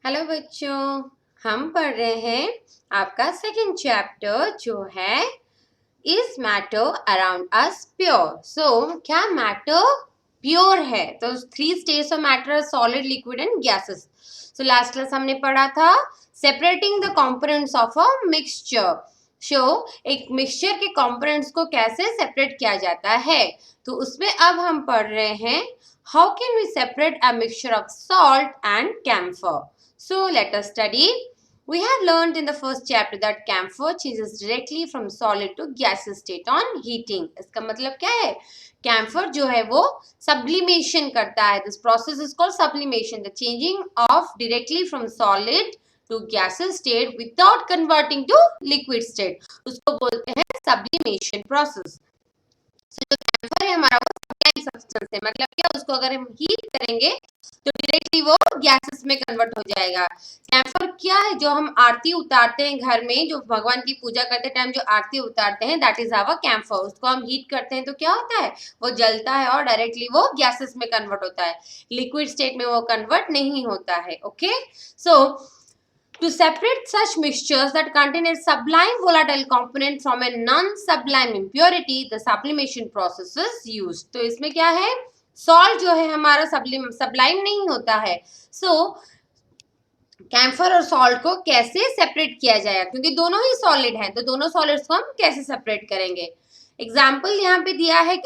Hello बच्चों, हम पढ़ रहे हैं आपका सेकंड चैप्टर जो है is matter around us pure. क्या मैटर प्योर है? तो three states of matter: solid, liquid and gases. Last class हमने पढ़ा था separating the components of a mixture. एक मिक्सचर के कंपोनेंट्स को कैसे सेपरेट किया जाता है। तो उसमें अब हम पढ़ रहे हैं how can we separate a mixture of salt and camphor. So let us study. We have learned in the first chapter that camphor changes directly from solid to gaseous state on heating. इसका मतलब क्या है? Camphor जो है वो sublimation करता है. This process is called sublimation, the changing of directly from solid to gaseous state without converting to liquid state. उसको बोलते हैं sublimation process. So जो camphor है हमारा वो सब्लाइम सब्सटेंस है, मतलब क्या, उसको अगर हम हीट करेंगे तो डायरेक्टली वो गैसेस में कन्वर्ट हो जाएगा। कैम्फर क्या है? जो हम आरती उतारते हैं घर में, जो भगवान की पूजा करते टाइम जो आरती उतारते हैं, दैट इज आवर कैम्फर। उसको हम हीट करते हैं तो क्या होता है? वो जलता है और डायरेक्टली वो गैसेस में कन्वर्ट होता है। लिक्विड स्टेट में वो कन्वर्ट नहीं होता है। Okay, so to separate such mixtures that contain a sublime volatile component from a non-sublime impurity, the sublimation process is used. तो इसमें क्या है? सॉल्ट जो है हमारा सबलाइम नहीं होता है। कैम्फर और सॉल्ट को कैसे सेपरेट किया जाएगा, क्योंकि दोनों ही सॉलिड हैं, तो दोनों सॉलिड्स को हम कैसे सेपरेट करेंगे। एग्जाम्पल यहाँ पे दिया है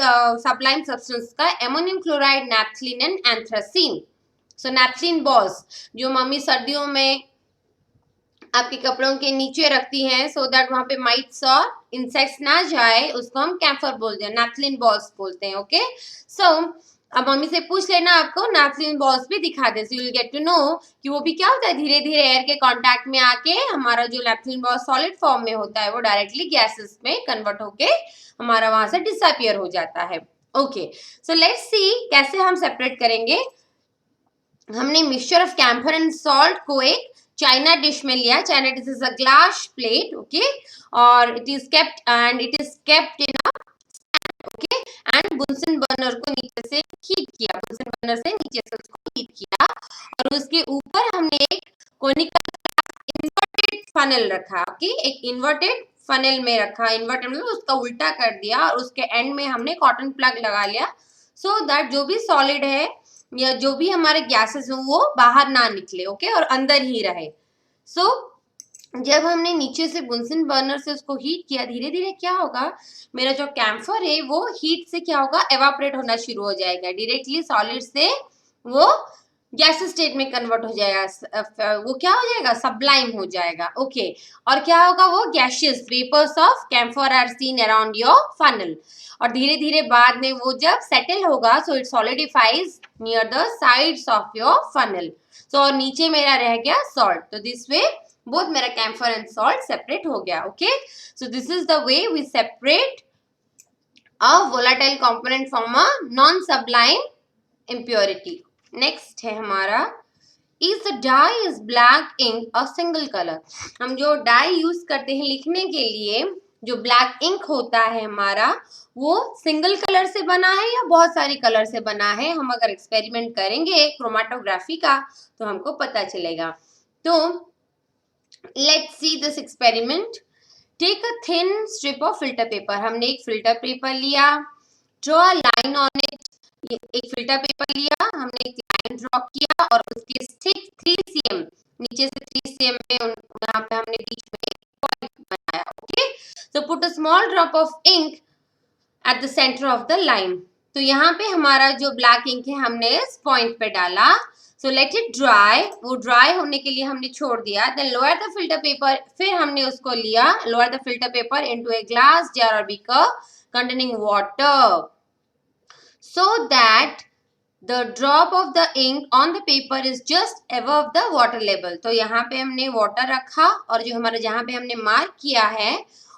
सबलाइम सब्सटेंस का, ammonium chloride, naphthalene and anthracene. Naphthalene balls जो मम्मी सर्दियों में आपके कपड़ों के नीचे रखती हैं सो दैट वहां पे माइट्स और इंसेक्ट्स ना जाए, उसको हम कैम्फर बोलते हैं, नैप्थलीन बॉल्स बोलते हैं। ओके, अब मम्मी से पूछ लेना, आपको नैप्थलीन बॉल्स भी दिखा दे, so you will get to know कि वो भी क्या होता है, धीरे धीरे एयर के कांटेक्ट में आके हमारा जो नैप्थलीन बॉल सॉलिड फॉर्म में होता है वो डायरेक्टली गैसेस में कन्वर्ट होके हमारा वहां से डिसअपियर हो जाता है। ओके, सो लेट्स सी कैसे हम सेपरेट करेंगे। हमने mixture of camphor and salt को एक चाइना डिश में लिया। China dish is a glass plate, okay, और it is kept in a, okay, and Bunsen burner को नीचे से हीट किया, बुनसन बर्नर से नीचे से उसको हीट किया, और उसके ऊपर हमने एक कोनिकल इन्वर्टेड फनल रखा। ओके, एक इन्वर्टेड फनल में रखा, इन्वर्टेड मतलब उसका उल्टा कर दिया, और उसके एंड में हमने कॉटन प्लग लगा लिया, सो दैट जो भी सॉलिड है या जो भी हमारे गैसेस हो वो बाहर ना निकले, ओके, और अंदर ही रहे। जब हमने नीचे से बुनसन बर्नर से उसको हीट किया, धीरे धीरे क्या होगा, मेरा जो कैम्फर है वो हीट से क्या होगा, एवापोरेट होना शुरू हो जाएगा, डायरेक्टली सॉलिड से वो गैस स्टेट में कन्वर्ट हो जाएगा, वो क्या हो जाएगा, सब्लाइम हो जाएगा। ओके, और क्या होगा, वो gaseous vapours of camphor are seen around your funnel, और धीरे धीरे बाद में वो जब सेटल होगा, so it solidifies near the sides of your funnel. और नीचे मेरा रह गया सॉल्ट, तो दिस वे बोथ मेरा कैम्फर एंड सॉल्ट सेपरेट हो गया। Okay, so this is the way we separate a volatile component from a non sublime impurity. Next है हमारा, is the die is black ink a single colour. हम जो dye use करते हैं लिखने के लिए, जो ब्लैक इंक होता है हमारा, वो सिंगल कलर से बना है या बहुत सारी कलर से बना है। हम अगर एक्सपेरिमेंट करेंगे क्रोमेटोग्राफी का तो हमको पता चलेगा। तो let's see this experiment. Take a thin strip of filter paper. हमने एक फिल्टर पेपर लिया, draw a line on it. एक फिल्टर पेपर लिया, हमने एक लाइन ड्रॉ किया, और उसके स्टिक 3 cm नीचे से 3 cm में यहाँ पे हमने बीच में एक पॉइंट बनाया। Okay, so put a small drop of ink at the centre of the line. तो यहाँ पे हमारा जो ब्लैक इंक है हमने इस पॉइंट पे डाला। सो लेट इट ड्राई, वो ड्राई होने के लिए हमने छोड़ दिया। Then lower the filter paper, फिर हमने उसको लिया, lower the filter paper into a glass jar और beaker containing water so that the drop of the ink on the paper is just above the water level। तो यहाँ पे हमने water रखा, और जो हमारा जहाँ पे हमने मार्क किया है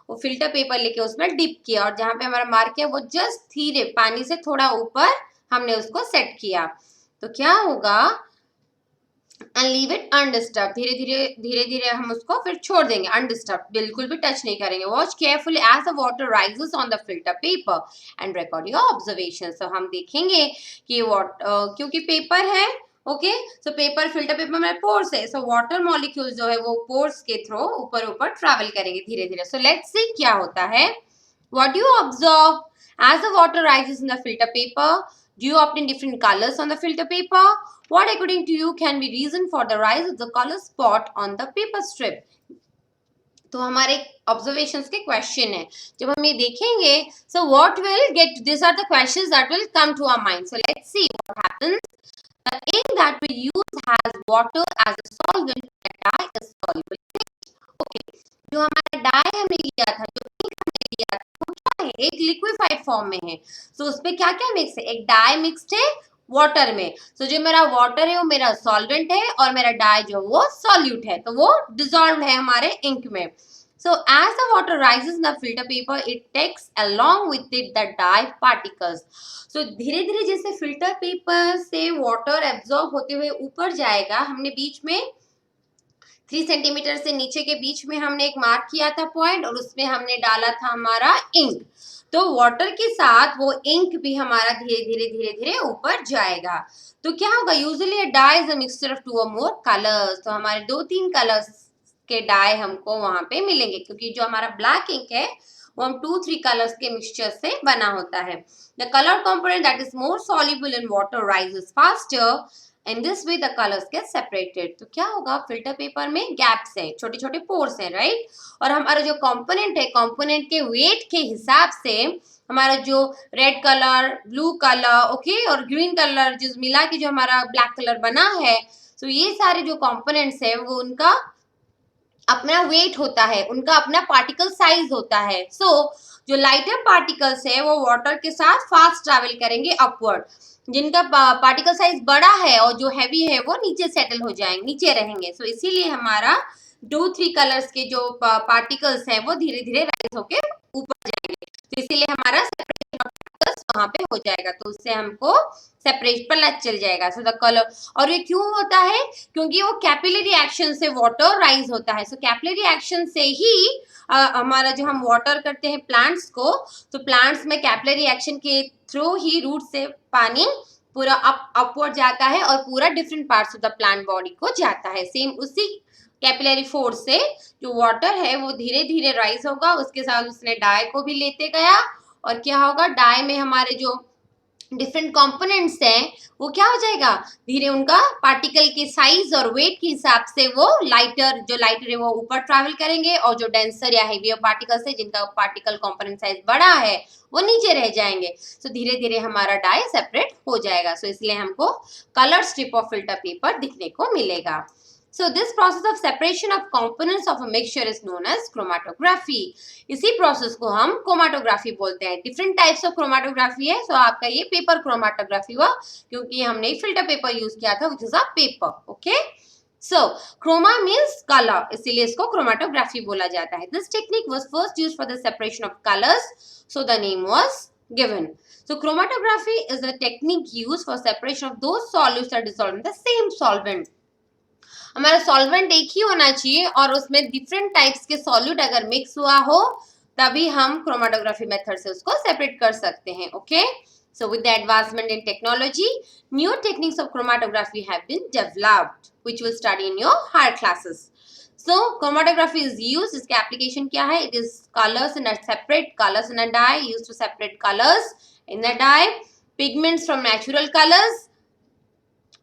वो फिल्टर पेपर लेके उसमें डिप किया, और जहाँ पे हमारा मार्क किया वो जस्ट धीरे पानी से थोड़ा ऊपर हमने उसको सेट किया। तो क्या होगा, एंड लीव इट अनडिस्टर्ब। धीरे धीरे हम उसको फिर छोड़ देंगे अनडिस्टर्ब, बिल्कुल भी टच नहीं करेंगे। Watch carefully as the water rises on the filter paper and record your observation. So हम देखेंगे कि क्योंकि पेपर है okay. So paper, filter paper में पोर्स है, सो वाटर मॉलिक्यूल्स जो है वो पोर्स के थ्रू ऊपर ऊपर ट्रैवल करेंगे धीरे धीरे। सो लेट्स सी क्या होता है। What you observe as the water rises in the filter paper, do you obtain different colors on the filter paper? What according to you can be reason for the rise of the color spot on the paper strip? तो हमारे observations के question है, जब हम ये देखेंगे, so what will get, this are the questions that will come to our mind. So let's see what happens. The ink that we use has water as a solvent. The dye is soluble in it. Okay, जो हमारा die हमने लिया था, जो ink हमने लिया था, वो क्या है, एक लिक्विफाइड फॉर्म में है। सो उस पे क्या क्या मिक्स है, एक डाई मिक्स्ड है वाटर में। सो जो मेरा वाटर है वो मेरा सॉल्वेंट है और मेरा डाई जो वो सॉल्यूट है, तो वो डिसॉल्व है हमारे इंक में। So as the water rises in the filter paper, it takes along with it the dye particles. So धीरे धीरे जैसे फिल्टर पेपर से वाटर एब्जॉर्ब होते हुए ऊपर जाएगा, हमने बीच में 3 सेंटीमीटर से नीचे के बीच में हमने एक मार्क किया था पॉइंट, और उसमें हमने डाला था हमारा इंक। तो वाटर के साथ वो इंक भी हमारा धीरे धीरे धीरे धीरे ऊपर जाएगा। तो क्या होगा, usually a dye is a mixture of 2 or more colours. तो हमारे 2-3 कलर्स के डाई हमको वहां पे मिलेंगे, क्योंकि जो हमारा ब्लैक इंक है वो हम 2-3 कलर्स के मिक्सचर से बना होता है। The colour component that is more soluble in water rises faster, in this way the colours get separated. तो क्या होगा, फिल्टर पेपर में गैप्स है, छोटे छोटे पोर्स है, राइट। और हमारा जो कंपोनेंट है, कंपोनेंट के वेट के हिसाब से हमारा जो red colour, blue colour, okay, और ग्रीन कलर जो मिला के जो हमारा ब्लैक कलर बना है, तो ये सारे जो कंपोनेंट्स है वो उनका अपना वेट होता है, उनका अपना पार्टिकल साइज होता है। सो जो लाइटर पार्टिकल्स है वो वाटर के साथ फास्ट ट्रैवल करेंगे अपवर्ड, जिनका पार्टिकल साइज बड़ा है और जो हैवी है वो नीचे सेटल हो जाएंगे, नीचे रहेंगे। सो इसीलिए हमारा 2-3 कलर्स के जो पार्टिकल्स है वो धीरे धीरे राइज होके ऊपर जाएंगे, तो इसीलिए हमारा सेपरेशन ऑफ पार्टिकल्स वहां पे हो जाएगा, तो उससे हमको सेपरेट पता चल जाएगा। सो द कलर, और ये क्यों होता है, क्योंकि वो कैपिलरी एक्शन से वाटर राइज होता है। सो कैपिलरी एक्शन से ही हमारा जो हम वाटर करते हैं प्लांट्स को, तो प्लांट्स में कैपिलरी एक्शन के थ्रू ही रूट से पानी पूरा अपवर्ड जाता है और पूरा different parts of the plant body को जाता है। सेम उसी कैपिलरी फोर्स से जो वाटर है वो धीरे धीरे राइज होगा, उसके साथ उसने डाई को भी लेते गया, और क्या होगा, डाई में हमारे जो डिफरेंट कंपोनेंट्स हैं वो क्या हो जाएगा, धीरे उनका पार्टिकल के साइज और वेट के हिसाब से वो लाइटर, जो लाइटर है वो ऊपर ट्रैवल करेंगे, और जो डेंसर या हेवियर पार्टिकल्स है जिनका पार्टिकल कंपोनेंट साइज बड़ा है वो नीचे रह जाएंगे। सो धीरे धीरे हमारा डाई सेपरेट हो जाएगा। सो इसलिए हमको colour strip of filter paper दिखने को मिलेगा। So this process of separation of components of a mixture is known as chromatography. इसी प्रोसेस को हम क्रोमाटोग्राफी बोलते हैं। डिफरेंट टाइप्स ऑफ क्रोमाटोग्राफी है। सो आपका ये पेपर क्रोमाटोग्राफी हुआ, क्योंकि हमने फिल्टर पेपर यूज किया था, which is a paper. Okay? So chroma means color, इसीलिए इसको क्रोमाटोग्राफी बोला जाता है। This technique was first used for the separation of colors, so the name was given. So chromatography is the technique used for separation of those solutes that dissolve in the same solvent. हमारा solvent एक ही होना चाहिए और उसमें different types के solute अगर mix हुआ हो तभी हम क्रोमाटोग्राफी मेथड से उसको सेपरेट कर सकते हैं। Okay, so with the advancement in technology, new techniques of chromatography have been developed, which we'll study in your higher classes. So chromatography is used, इसके application क्या है, it is colors in a separate colors in a dye, used to separate colors in the dye, pigments from natural colors,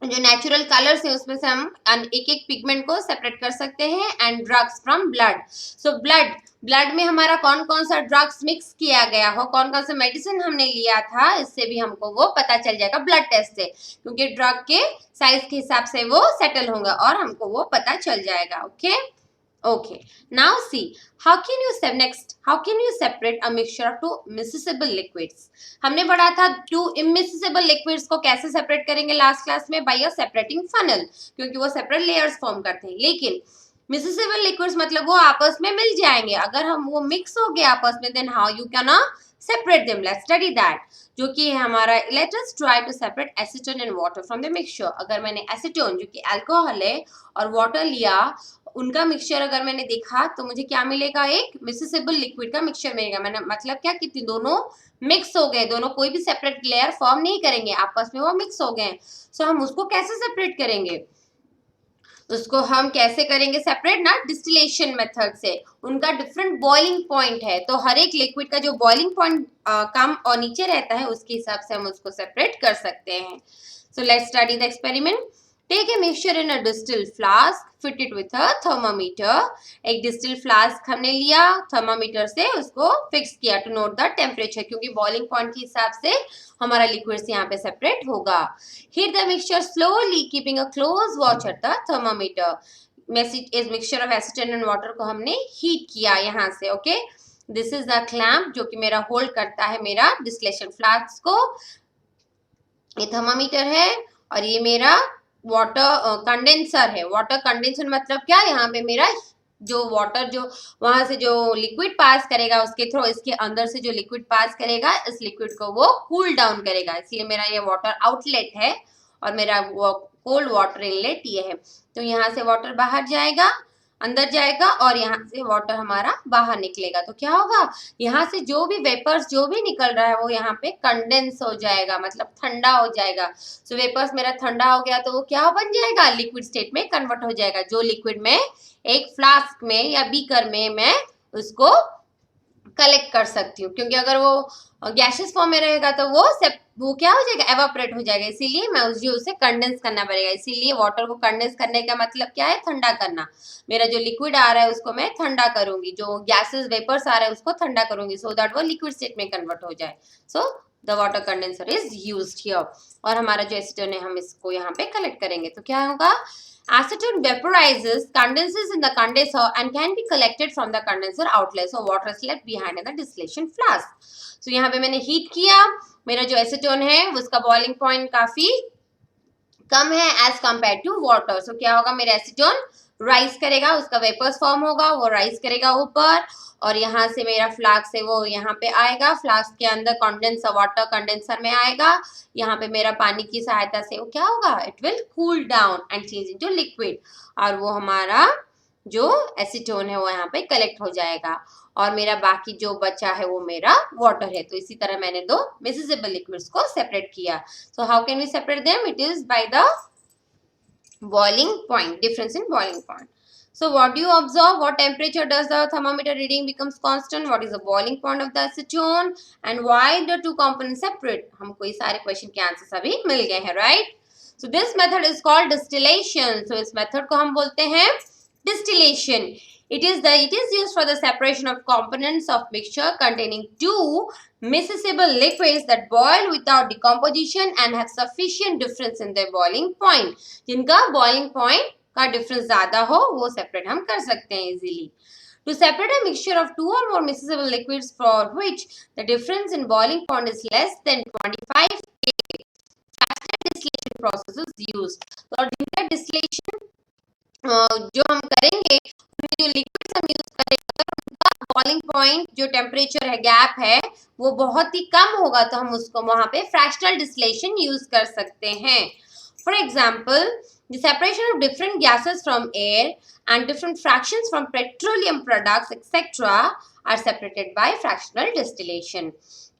जो natural colours है उसमें से हम एक एक पिगमेंट को सेपरेट कर सकते हैं, and drugs from blood. So blood में हमारा कौन कौन सा ड्रग्स मिक्स किया गया हो, कौन कौन सा मेडिसिन हमने लिया था, इससे भी हमको वो पता चल जाएगा ब्लड टेस्ट से, क्योंकि ड्रग के साइज के हिसाब से वो सेटल होगा और हमको वो पता चल जाएगा। Okay, Okay, now see how can you separate a mixture of two miscible liquids? हमने पढ़ा था two immiscible liquids को कैसे सेपरेट करेंगे लास्ट क्लास में, by a separating funnel, क्योंकि वो सेपरेट लेयर्स फॉर्म करते हैं। लेकिन miscible liquids मतलब वो आपस में मिल जाएंगे, अगर हम वो मिक्स हो गए आपस में, then how you can separate them. Let's study that. जो कि है हमारा, let us try to separate acetone and water from the mixture. अगर मैंने acetone जो कि अल्कोहल है और water लिया, उनका मिक्सचर अगर मैंने देखा तो मुझे क्या मिलेगा, एक मिक्सेबल लिक्विड का मिक्सचर मिलेगा। मैंने मतलब क्या कि दोनों मिक्स हो गए, दोनों कोई भी सेपरेट लेयर फॉर्म नहीं करेंगे, आपस में वो मिक्स हो गए। सो हम उसको कैसे सेपरेट करेंगे, उसको हम कैसे करेंगे सेपरेट ना, डिस्टिलेशन मेथड से। उनका डिफरेंट बॉइलिंग पॉइंट है, तो हर एक लिक्विड का जो बॉइलिंग पॉइंट कम और नीचे रहता है उसके हिसाब से हम उसको सेपरेट कर सकते हैं। So let's study the experiment. Take a mixture in a distil flask, fit it with a thermometer. एक डिस्टिल फ्लास्क हमने लिया, थर्मामीटर से उसको फिक्स किया टू नोट द टेम्परेचर, क्योंकि बॉइलिंग पॉइंट के हिसाब से हमारा लिक्विड यहाँ पे सेपरेट होगा। Heat the mixture slowly keeping a close watch at the thermometer. इस mixture of acetone and water को हमने हीट किया यहाँ से। Okay, this is the clamp जो कि मेरा होल्ड करता है मेरा डिस्टिलेशन फ्लास्क को। ये थर्मामीटर है और ये मेरा वाटर कंडेंसर है। वाटर कंडेंसर मतलब क्या, यहाँ पे मेरा जो वाटर जो वहां से जो लिक्विड पास करेगा उसके थ्रू इसके अंदर से जो लिक्विड पास करेगा, इस लिक्विड को वो कूल डाउन करेगा, इसलिए मेरा ये वाटर आउटलेट है और मेरा वो कोल्ड वाटर इनलेट ये है। तो यहाँ से वाटर बाहर जाएगा, अंदर जाएगा और यहाँ से वाटर हमारा बाहर निकलेगा। तो क्या होगा, यहाँ से जो भी वेपर्स जो भी निकल रहा है वो यहाँ पे कंडेंस हो जाएगा, मतलब ठंडा हो जाएगा। सो वेपर्स मेरा ठंडा हो गया तो वो क्या बन जाएगा, लिक्विड स्टेट में कन्वर्ट हो जाएगा। जो लिक्विड में एक फ्लास्क में या बीकर में मैं उसको कलेक्ट कर सकती हूँ, क्योंकि अगर वो गैसेस फॉर्म में रहेगा तो वो क्या हो जाएगा, एवापोरेट हो जाएगा। इसीलिए मैं उसे कंडेंस करना पड़ेगा। इसीलिए वाटर को कंडेंस करने का मतलब क्या है, ठंडा करना। मेरा जो लिक्विड आ रहा है उसको मैं ठंडा करूंगी, जो गैसेस वेपर्स आ रहे हैं उसको ठंडा करूंगी, सो दैट वो लिक्विड स्टेट में कन्वर्ट हो जाए। So the water condenser is used here. और हमारा जो एसीटोन है हम इसको यहाँ पे कलेक्ट करेंगे। तो क्या होगा, acetone vaporizes, condenses in the condenser and can be collected from the condenser outlet. So water is left behind in the distillation flask. So यहाँ पे मैंने हीट किया, मेरा जो एसीटोन है उसका बॉइलिंग पॉइंट काफी कम है एज कम्पेयर टू वाटर। सो क्या होगा, मेरा एसीटोन राइज करेगा, उसका वेपर्स फॉर्म होगा, वो राइज करेगा ऊपर और यहाँ से मेरा फ्लास्क से वो यहाँ पे आएगा, फ्लास्क के अंदर कंडेंसर वाटर कंडेंसर में आएगा। यहाँ पे मेरा पानी की सहायता से वो क्या होगा, it will cool down and change into liquid, और वो हमारा जो एसीटोन है वो यहाँ पे कलेक्ट हो जाएगा और मेरा बाकी जो बचा है वो मेरा वाटर है। तो इसी तरह मैंने दो मिक्सेबल लिक्विड्स को सेपरेट किया। So how can we separate them, it is by the boiling point, difference in boiling point. So what do you observe, what temperature does the thermometer reading becomes constant, what is the boiling point of the acetone and why the two components separate? हमको ये सारे question के answer अभी मिल गए हैं, right? So this method is called distillation. So इस method को हम बोलते हैं distillation. It is used for the separation of components of mixture containing two miscible liquids that boil without decomposition and have sufficient difference in their boiling point. जिनका boiling point का difference ज़्यादा हो वो separate हम कर सकते हैं easily. To separate a mixture of two or more miscible liquids for which the difference in boiling point is less than 25 K, faster distillation process is used. और जिनका distillation जो हम करेंगे, जो लिक्विड्स हम यूज करेंगे, उनका बॉइलिंग पॉइंट जो टेम्परेचर है, गैप है, वो बहुत ही कम होगा, तो हम उसको वहां पे फ्रैक्शनल डिस्टिलेशन यूज कर सकते हैं। For example, the separation of different gases from air and different fractions from petroleum products etc. are separated by fractional distillation.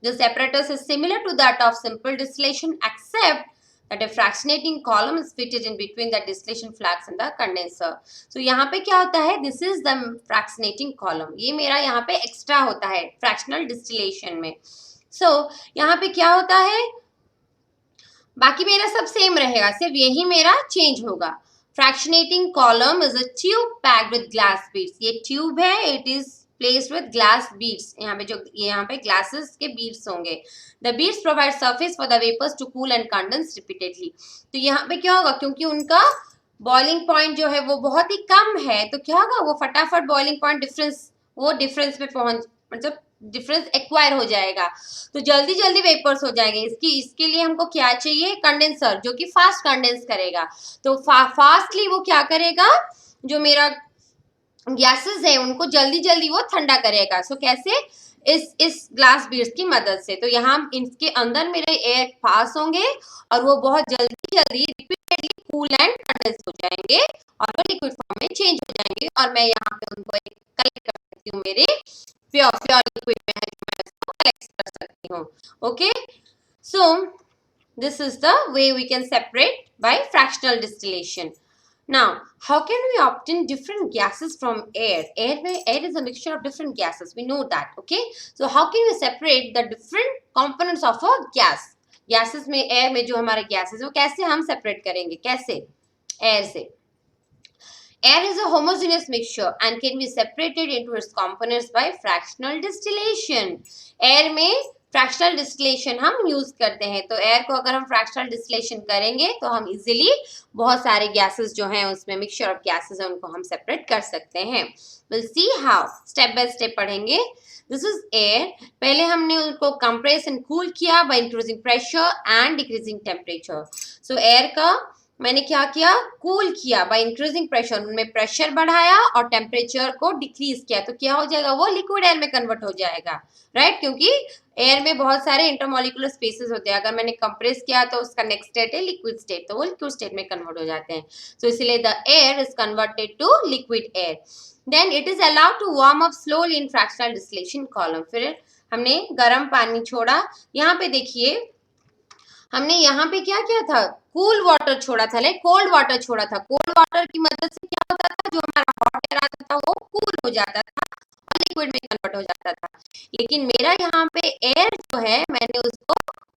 The apparatus is similar to that of simple distillation except that a fractionating column is fitted in between the distillation flask and the condenser. So यहाँ पे क्या होता है, this is the fractionating column. ये मेरा यहाँ पे extra होता है fractional distillation में. So यहाँ पे क्या होता है, बाकी मेरा सब सेम रहेगा, सिर्फ यही मेरा चेंज होगा. Fractionating column is a tube packed with glass beads. ये tube है, it is placed with glass beads. यहाँ पे glasses के beads होंगे. The beads provide surface for the vapors to cool and condense repeatedly. तो यहाँ पे क्या होगा, क्योंकि उनका boiling point जो है वो बहुत ही कम है, तो क्या होगा, वो फटाफट boiling point difference पे पहुंच, मतलब डिफरेंस एक्वायर हो जाएगा, तो जल्दी जल्दी वेपर्स हो जाएंगे. इसके लिए हमको क्या चाहिए, कंडेंसर जो कि फास्ट कंडेंस करेगा. तो फास्टली वो क्या करेगा, जो मेरा गैसेस है उनको जल्दी जल्दी वो ठंडा करेगा. सो कैसे, इस ग्लास बीड्स की मदद से। तो यहाँ इसके अंदर मेरे एयर पास होंगे और वो बहुत जल्दी जल्दी रिपीटेडली कूल एंड कंडेंस हो जाएंगे और वो लिक्विड फॉर्म में चेंज हो जाएंगे और मैं यहाँ पे उनको कलेक्ट कर सकती हूँ, मेरे प्योर लिक्विड में है जो मैं इसको कलेक्ट कर सकती हूँ। Okay, so this is the way we can separate by fractional distillation. Now, how can we obtain different gases from air? Air is a mixture of different gases. We know that. Okay. So, how can we separate the different components of a gas? Gases में air में जो हमारे gases वो कैसे हम separate करेंगे? कैसे? Air से. Air is a homogeneous mixture and can be separated into its components by fractional distillation. Air में फ्रैक्शनल डिस्टिलेशन हम यूज करते हैं। तो एयर को अगर हम फ्रैक्शनल डिस्टिलेशन करेंगे तो हम इजीली बहुत सारे गैसेस जो हैं उसमें मिक्सचर ऑफ गैसेस है उनको हम सेपरेट कर सकते हैं। Will see how, step by step पढ़ेंगे। This is air. पहले हमने उनको कंप्रेस एंड कूल किया by increasing pressure and decreasing temperature. So air का मैंने क्या किया, कूल किया बाय इंक्रीजिंग प्रेशर, उनमें प्रेशर बढ़ाया और टेम्परेचर को डिक्रीज किया। तो क्या हो जाएगा, वो लिक्विड एयर में कन्वर्ट हो जाएगा, राइट क्योंकि एयर में बहुत सारे इंटरमोलिकुलर स्पेसेस होते हैं। अगर मैंने कंप्रेस किया तो उसका नेक्स्ट स्टेट है लिक्विड स्टेट, तो वो लिक्विड स्टेट में कन्वर्ट हो जाते हैं। सो इसलिए the air is converted to liquid air. Then it is allowed to warm up slowly in fractional distillation column. फिर हमने गर्म पानी छोड़ा। यहाँ पे देखिए हमने यहाँ पे क्या किया था, कूल वाटर छोड़ा था, लाइक कोल्ड वाटर छोड़ा था। कोल्ड वाटर की मदद से क्या होता था, जो हमारा हॉट एयर आता था वो कूल हो जाता था और लिक्विड में कन्वर्ट हो जाता था। लेकिन मेरा यहाँ पे एयर जो है मैंने उसको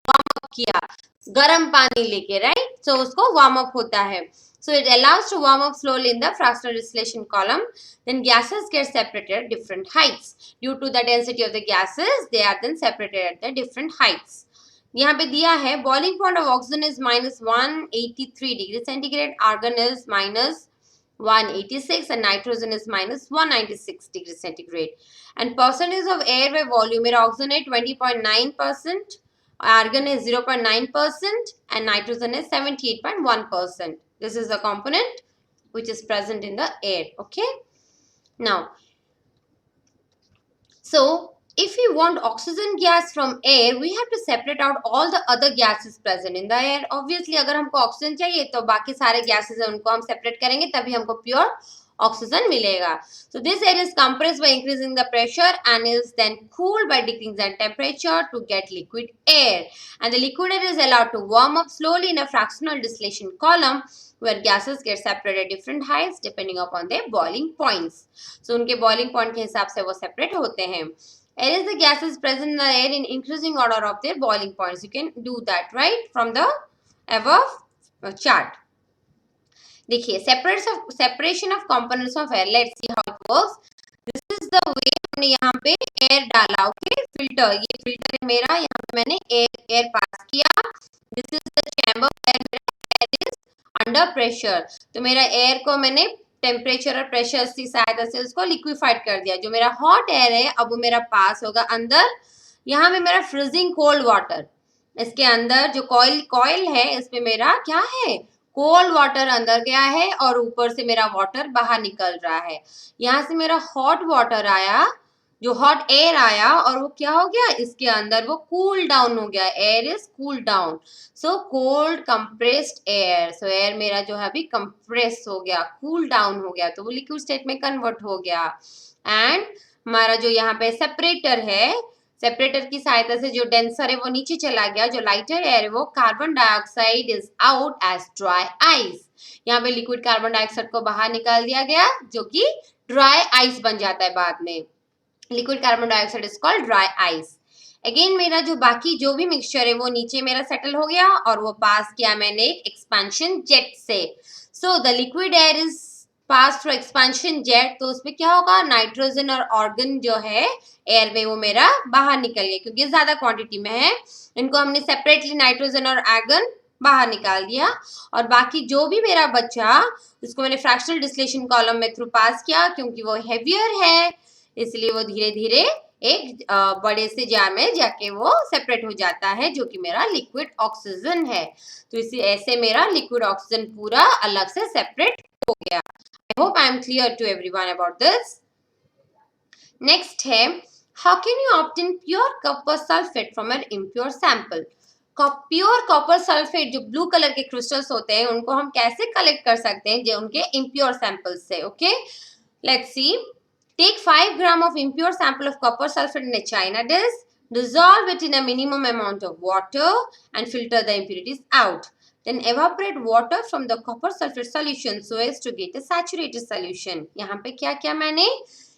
वार्म अप किया गर्म पानी लेके, राइट। सो उसको वार्म अप होता है। So it allows to warm up slowly in the fractional distillation column. Then gases get separated at different heights. Due to the density of the gases, they are then separated at the different heights. यहाँ पे दिया है boiling point of oxygen is -183 degree centigrade, argon is -186 and nitrogen is -196 degree centigrade. And percentage of air by volume, मेरा oxygen है 20.9%, argon is 0.9% and nitrogen is 78.1%. This is the component which is present in the air. Okay. Now, so if we want oxygen gas from air, we have to separate out all the other gases present in the air. Obviously, अगर हमको oxygen चाहिए तो बाकी सारे gases हैं उनको हम separate करेंगे तभी हमको pure oxygen मिलेगा. So this air is compressed by increasing the pressure and is then cooled by decreasing the temperature to get liquid air. And the liquid air is allowed to warm up slowly in a fractional distillation column where gases get separated at different heights depending upon their boiling points. So उनके boiling point के हिसाब से वो separate होते हैं. Air is the gases present in the air in increasing order of their boiling points. You can do that, right, from the above chart. देखिए separation of components of air. Let's see how it works. This is the way हमने यहाँ पे air डाला. Okay, filter. ये filter है मेरा. यहाँ पे मैंने air pass किया. This is the chamber where मेरा air is under pressure. तो मेरा air को मैंने टेम्परेचर और प्रेशर की सहायता से उसको लिक्विफाइड कर दिया। जो मेरा हॉट एयर है अब वो मेरा पास होगा अंदर। यहाँ पे मेरा फ्रीजिंग कोल्ड वाटर, इसके अंदर जो कॉइल है इसमें मेरा क्या है, कोल्ड वाटर अंदर गया है और ऊपर से मेरा वाटर बाहर निकल रहा है। यहाँ से मेरा हॉट वाटर आया, जो हॉट एयर आया और वो क्या हो गया, इसके अंदर वो कूल डाउन हो गया। Air is cool down, so cold compressed air. So air मेरा जो है अभी कंप्रेस हो गया, कूल डाउन हो गया, तो वो लिक्विड स्टेट में कन्वर्ट हो गया। एंड हमारा जो यहाँ पे सेपरेटर है, सेपरेटर की सहायता से जो डेंसर है वो नीचे चला गया, जो लाइटर एयर है वो carbon dioxide is out as dry ice. यहाँ पे लिक्विड कार्बन डाइऑक्साइड को बाहर निकाल दिया गया जो कि ड्राई आइस बन जाता है बाद में। Liquid carbon dioxide is called dry ice. Again मेरा जो बाकी जो भी मिक्सचर है वो नीचे मेरा सेटल हो गया और वो पास किया मैंने एक एक्सपेंशन जेट से। So the liquid air is pass through expansion jet, तो उसमें क्या होगा, नाइट्रोजन और ऑर्गन जो है एयर में वो मेरा बाहर निकल गया क्योंकि ज्यादा क्वांटिटी में है। इनको हमने सेपरेटली नाइट्रोजन और आर्गन बाहर निकाल दिया और बाकी जो भी मेरा बचा उसको मैंने फ्रैक्शनल डिस्टिलेशन कॉलम में थ्रू पास किया क्योंकि वो हेवियर है, इसलिए वो धीरे धीरे एक बड़े से जार में जाके वो सेपरेट हो जाता है जो कि मेरा लिक्विड ऑक्सीजन है। तो इसी ऐसे मेरा लिक्विड ऑक्सीजन पूरा अलग से सेपरेट हो गया। I hope I am clear to everyone about this. Next है How can you obtain pure copper sulfate from an impure sample? Pure copper sulphate जो ब्लू कलर के क्रिस्टल्स होते हैं उनको हम कैसे कलेक्ट कर सकते हैं जो उनके इम्प्योर सैंपल्स से. Okay, let's see. Take 5 gram of impure sample of copper sulphate in a china dish, dissolve it in a minimum amount of water and filter the impurities out. Then evaporate water from the copper sulfate solution so as to get a saturated solution. यहाँ पे क्या क्या मैंने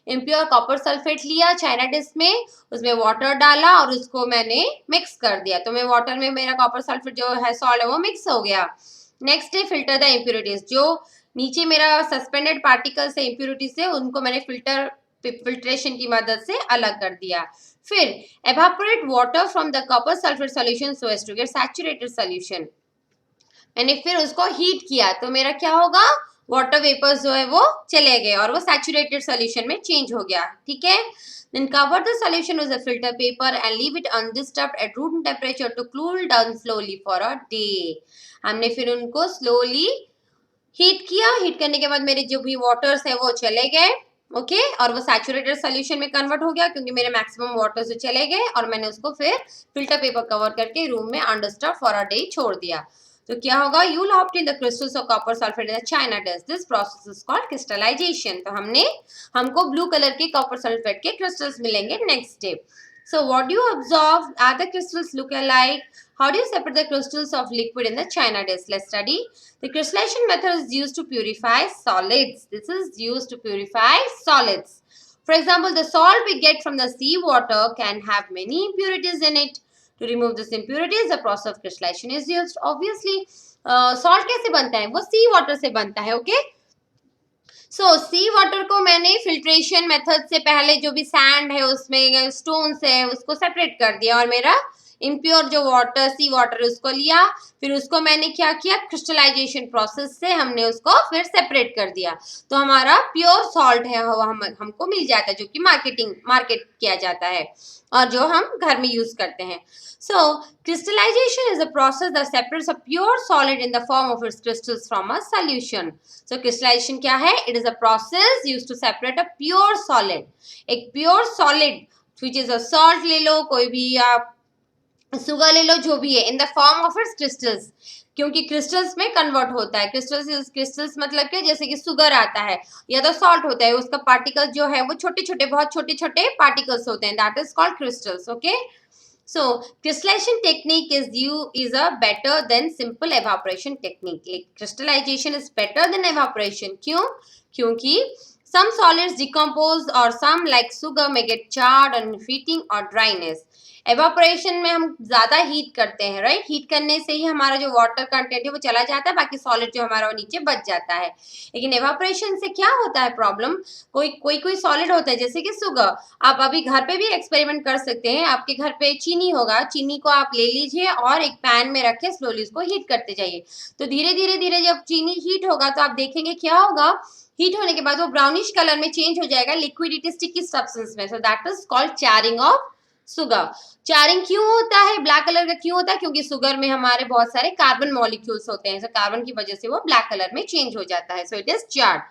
impure copper sulphate लिया china dish में, उसमें water डाला और उसको मैंने मिक्स कर दिया. तो मैं वाटर में मेरा कॉपर सल्फेट जो है सॉल्ट है वो मिक्स हो गया. नेक्स्ट है फिल्टर द इम्प्योरिटीज. जो नीचे मेरा सस्पेंडेड पार्टिकल्स है इम्प्योरिटीज से उनको मैंने फिल्ट्रेशन की मदद से अलग कर दिया. फिर evaporate water from the copper sulfate solution so as to get saturated solution. मैंने फिर उसको हीट किया तो मेरा क्या होगा, वाटर वेपर्स जो है वो चले गए और वो सैचुरेटेड सोल्यूशन में चेंज हो गया. ठीक है. Then cover the solution with a filter paper and leave it undisturbed at room temperature to cool down slowly for a day. हमने फिर उनको स्लोली हीट किया. हीट करने के बाद मेरे जो भी वाटर्स है वो चले गए. ओके और वो सैचुरेटेड सोल्यूशन में कन्वर्ट हो गया क्योंकि मेरे मैक्सिमम वाटर से चले गए और मैंने उसको फिर फिल्टर पेपर कवर करके रूम में अनडिस्टर्ब फॉर अ डे छोड़ दिया. तो क्या होगा, you will obtain the crystals of copper sulphate in the china dish. This process is called crystallisation. तो हमको ब्लू कलर के कॉपर सल्फेट के क्रिस्टल्स मिलेंगे next day. So what do you observe? Are the crystals look alike? How do you separate the crystals of liquid in the china dish? Let's study. The crystallization method is used to purify solids. This is used to purify solids. For example, the salt we get from the seawater can have many impurities in it. To remove these impurities, the process of crystallization is used. Obviously, salt कैसे बनता है? वो sea water से बनता है. Okay. सो सी water को मैंने filtration method से पहले जो भी सैंड है उसमें स्टोन्स है उसको सेपरेट कर दिया और मेरा इम्प्योर जो वाटर सी वाटर उसको लिया. फिर उसको मैंने क्या किया, क्रिस्टलाइजेशन प्रोसेस से हमने उसको फिर सेपरेट कर दिया. तो हमारा प्योर सॉल्ट है वो हमको मिल जाता है जो कि मार्केट किया जाता है और जो हम घर में यूज करते हैं. So, crystallization is a process that separates a pure solid in the form of its crystals from a solution. So, crystallization क्या है? It is a process used to separate a pure solid. एक pure solid, which is a salt ले लो, कोई भी आप sugar ले लो, जो भी है, in the form of its crystals. क्योंकि क्रिस्टल्स में कन्वर्ट होता है. क्रिस्टल्स मतलब क्या, जैसे कि सुगर आता है या तो सॉल्ट होता है, उसका पार्टिकल जो है वो छोटे छोटे बहुत छोटे छोटे पार्टिकल्स होते हैं. That is called crystals. Okay. So, crystallization technique is a better than simple evaporation technique. Like crystallization is better than evaporation. क्यों? क्योंकि some solids decompose or some like sugar may get charred on heating or dryness. Evaporation में हम ज्यादा heat करते हैं, right. Heat करने से ही हमारा जो वाटर कंटेंट है वो चला जाता है, बाकी सॉलिड जो हमारा वो नीचे बच जाता है. लेकिन एवापोरेशन से क्या होता है प्रॉब्लम, कोई सॉलिड होता है जैसे कि सुगर. आप अभी घर पे भी एक्सपेरिमेंट कर सकते हैं. आपके घर पे चीनी होगा, चीनी को आप ले लीजिए और एक पैन में रख के स्लोली उसको हीट करते जाइए. तो धीरे धीरे धीरे जब चीनी हीट होगा तो आप देखेंगे क्या होगा, हीट होने के बाद वो ब्राउनिश कलर में चेंज हो जाएगा लिक्विडिटी स्टिकी सब्सटेंस में. So that is called charring of sugar. Charring क्यों होता है, ब्लैक कलर का क्यों होता है, क्योंकि सुगर में हमारे बहुत सारे कार्बन मॉलिक्यूल्स होते हैं. सो कार्बन की वजह से वो ब्लैक कलर में चेंज हो जाता है. So it is charred.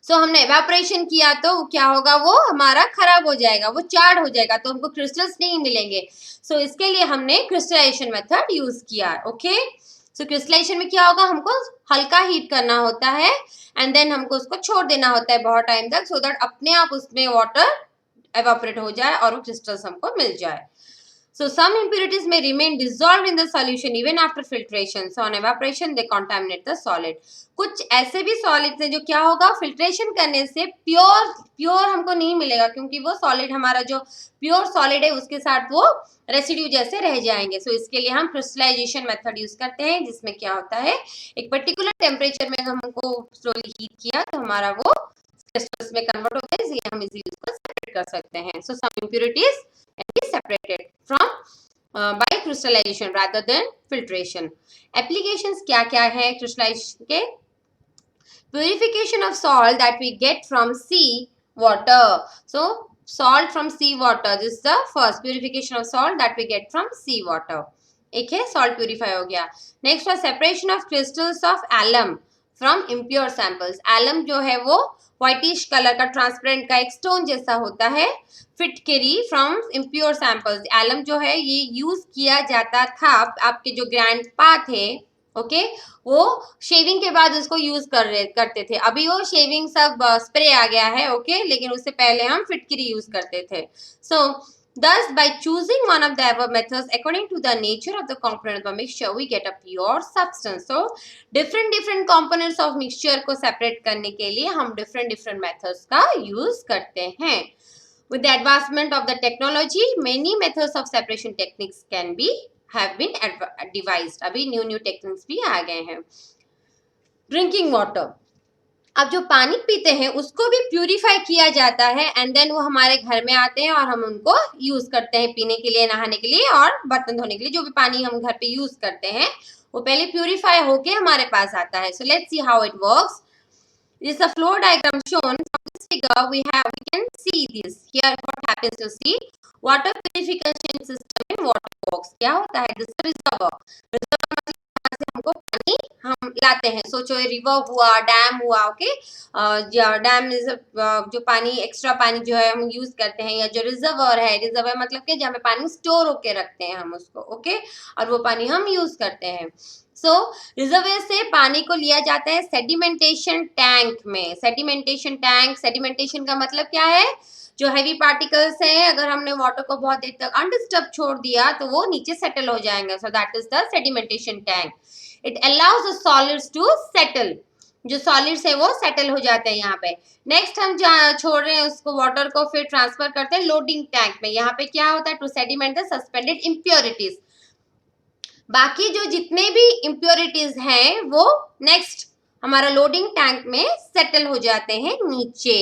So हमने एवापोरेशन किया तो क्या होगा, वो हमारा खराब हो जाएगा, वो चार्ड हो जाएगा, तो हमको क्रिस्टल्स नहीं मिलेंगे. सो इसके लिए हमने क्रिस्टलाइजेशन मेथड यूज किया. ओके. सो क्रिस्टलाइजेशन में क्या होगा, हमको हल्का हीट करना होता है एंड देन हमको उसको छोड़ देना होता है बहुत टाइम तक, सो दैट अपने आप उसमें वाटर evaporate हो जाए और वो crystals हमको मिल जाए. So some impurities may remain dissolved in the solution even after filtration. So on evaporation they contaminate the solid. कुछ ऐसे भी सॉलिड्स हैं जो क्या होगा, फिल्ट्रेशन करने से प्योर हमको नहीं मिलेगा क्योंकि वो सॉलिड हमारा जो प्योर सॉलिड है उसके साथ वो रेसिड्यू जैसे रह जाएंगे. सो इसके लिए हम क्रिस्टलाइजेशन मेथड यूज करते हैं जिसमें क्या होता है, एक पर्टिकुलर टेम्परेचर में हमको स्लोली हीट किया तो हमारा वो क्रिस्टल्स में कन्वर्ट होता है, इसलिए हम इजीली उसको सेपरेट कर सकते हैं. So some impurities can be separated from by crystallisation rather than filtration. Applications क्या क्या है क्रिस्टलाइजेशन के, purification of salt that we get from sea water. So salt from sea water, this is the first purification of salt that we get from sea water. एक है salt purify हो गया. Next है separation of crystals of alum from impure samples. Alum जो है वो whitish colour का transparent का एक स्टोन जैसा होता है। फिटकरी फ्रॉम इम्प्योर सैंपल्स। एलम जो है ये यूज किया जाता था, आपके जो ग्रैंडपा थे ओके वो शेविंग के बाद उसको यूज करते थे। अभी वो शेविंग सब स्प्रे आ गया है ओके लेकिन उससे पहले हम फिटकरी यूज करते थे। सो thus by choosing one of the above methods according to the nature of the component of the mixture we get a pure substance. So different components of mixture को separate करने के लिए हम different methods का use करते हैं। With the advancement of the technology many methods of separation techniques can be have been devised। अभी new techniques भी आ गए हैं। Drinking water, अब जो पानी पीते हैं उसको भी प्यूरिफाई किया जाता है एंड देन वो हमारे घर में आते हैं और हम उनको यूज करते हैं पीने के लिए, नहाने के लिए और बर्तन धोने के लिए। जो भी पानी हम घर पे यूज करते हैं वो पहले प्यूरिफाई होके हमारे पास आता है। सो let's see how it works. This is a flow diagram shown from this figure. We can see this here. What happens to see water purification system in water works? क्या होता है? This is reservoir. Reservoir मतलब यहाँ से हमको पानी हम लाते हैं। सोचो रिवर हुआ, डैम हुआ ओके डैम जो पानी एक्स्ट्रा पानी जो है हम यूज करते हैं, या जो रिजर्वर है, रिजर्वर मतलब कि जहाँ पे पानी स्टोर होके रखते हैं हम उसको ओके और वो पानी हम यूज करते हैं। सो रिजर्वर से पानी को लिया जाता है सेडिमेंटेशन टैंक में। सेडिमेंटेशन टैंक, सेडिमेंटेशन का मतलब क्या है? जो हैवी पार्टिकल्स हैं अगर हमने वाटर को बहुत देर तक अनडिस्टर्ब छोड़ दिया तो वो नीचे सेटल हो जाएंगे। So that is the sedimentation tank. It allows the solids to settle. जो सॉलिड्स है वो सेटल हो जाते हैं यहाँ पे। नेक्स्ट हम जहाँ छोड़ रहे हैं उसको वाटर को फिर ट्रांसफर करते हैं लोडिंग टैंक में। यहाँ पे क्या होता है? To sediment the suspended impurities. बाकी जो जितने भी इम्प्योरिटीज हैं वो नेक्स्ट हमारा लोडिंग टैंक में सेटल हो जाते हैं नीचे।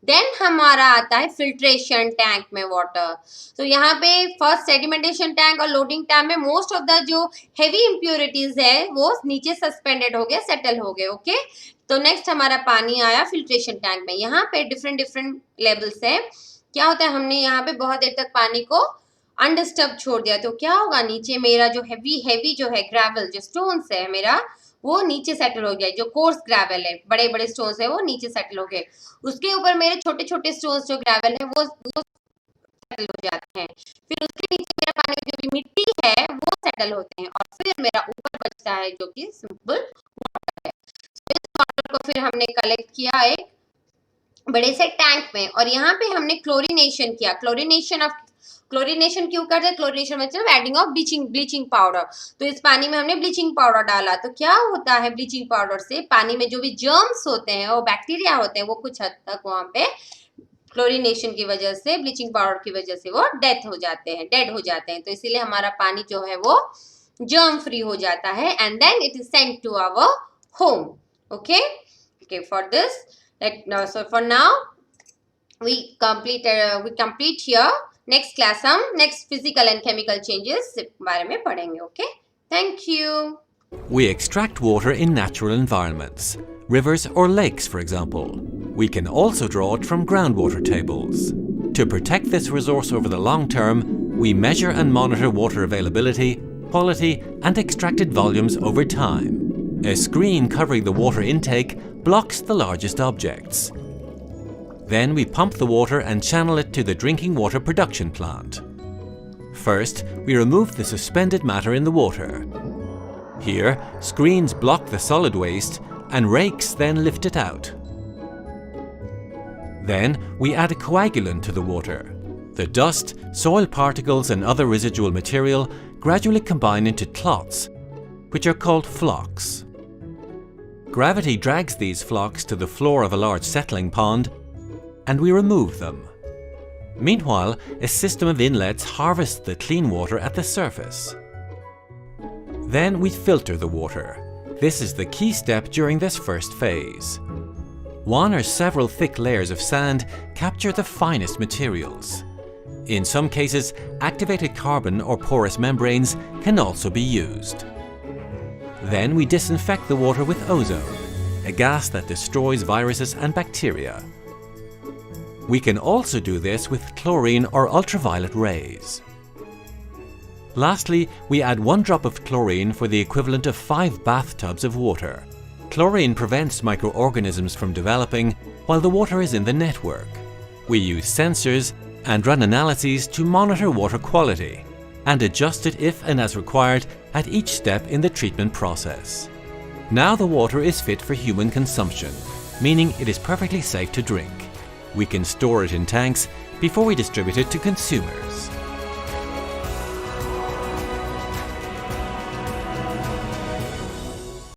देन हमारा आता है फिल्ट्रेशन टैंक में वाटर। तो यहाँ पे फर्स्ट सेडिमेंटेशन टैंक और लोडिंग टैंक में मोस्ट ऑफ द जो हेवी इम्प्योरिटीज है वो नीचे सस्पेंडेड हो गए, सेटल हो गए ओके। तो नेक्स्ट हमारा पानी आया फिल्ट्रेशन टैंक में। यहाँ पे डिफरेंट लेवल्स है। क्या होता है? हमने यहाँ पे बहुत देर तक पानी को अनडिस्टर्ब छोड़ दिया तो क्या होगा? नीचे मेरा जो हेवी जो है ग्रेवल, जो स्टोन्स है मेरा वो नीचे सेटल हो गया। जो कोर्स ग्रेवल है, बड़े स्टोन्स है वो नीचे सेटल हो गए। उसके ऊपर मेरे छोटे स्टोन्स जो ग्रेवल है वो सेटल हो जाते हैं। फिर उसके नीचे मेरा पानी जो भी मिट्टी है वो सेटल होते हैं और फिर मेरा ऊपर बचता है जो कि सिंपल वाटर है। इस वाटर को फिर हमने कलेक्ट किया एक बड़े से टैंक में और यहाँ पे हमने क्लोरिनेशन किया। क्लोरिनेशन क्यों करते हैं? क्लोरिनेशन मतलब एडिंग ऑफ ब्लीचिंग पाउडर। तो इस पानी में हमने ब्लीचिंग पाउडर डाला तो क्या होता है? ब्लीचिंग पाउडर से पानी में जो भी जर्म्स होते हैं वो बैक्टीरिया होते हैं वो कुछ हद तक वहां पे क्लोरिनेशन की वजह से, ब्लीचिंग पाउडर की वजह से वो डेड हो जाते हैं। तो इसीलिए हमारा पानी जो है वो जर्म फ्री हो जाता है and then it is sent to our home okay. For this so for now we complete here. Next class हम next physical and chemical changes बारे में पढ़ेंगे okay. Thank you. We extract water in natural environments, rivers or lakes for example. We can also draw it from groundwater tables. To protect this resource over the long term, we measure and monitor water availability, quality and extracted volumes over time. A screen covering the water intake blocks the largest objects. Then we pump the water and channel it to the drinking water production plant. First, we remove the suspended matter in the water. Here, screens block the solid waste and rakes then lift it out. Then, we add a coagulant to the water. The dust, soil particles and other residual material gradually combine into clots, which are called flocks. Gravity drags these flocks to the floor of a large settling pond and we remove them. Meanwhile, a system of inlets harvests the clean water at the surface. Then we filter the water. This is the key step during this first phase. One or several thick layers of sand capture the finest materials. In some cases, activated carbon or porous membranes can also be used. Then we disinfect the water with ozone, a gas that destroys viruses and bacteria. We can also do this with chlorine or ultraviolet rays. Lastly, we add 1 drop of chlorine for the equivalent of 5 bathtubs of water. Chlorine prevents microorganisms from developing while the water is in the network. We use sensors and run analyses to monitor water quality and adjust it if and as required at each step in the treatment process. Now the water is fit for human consumption, meaning it is perfectly safe to drink. We can store it in tanks before we distribute it to consumers.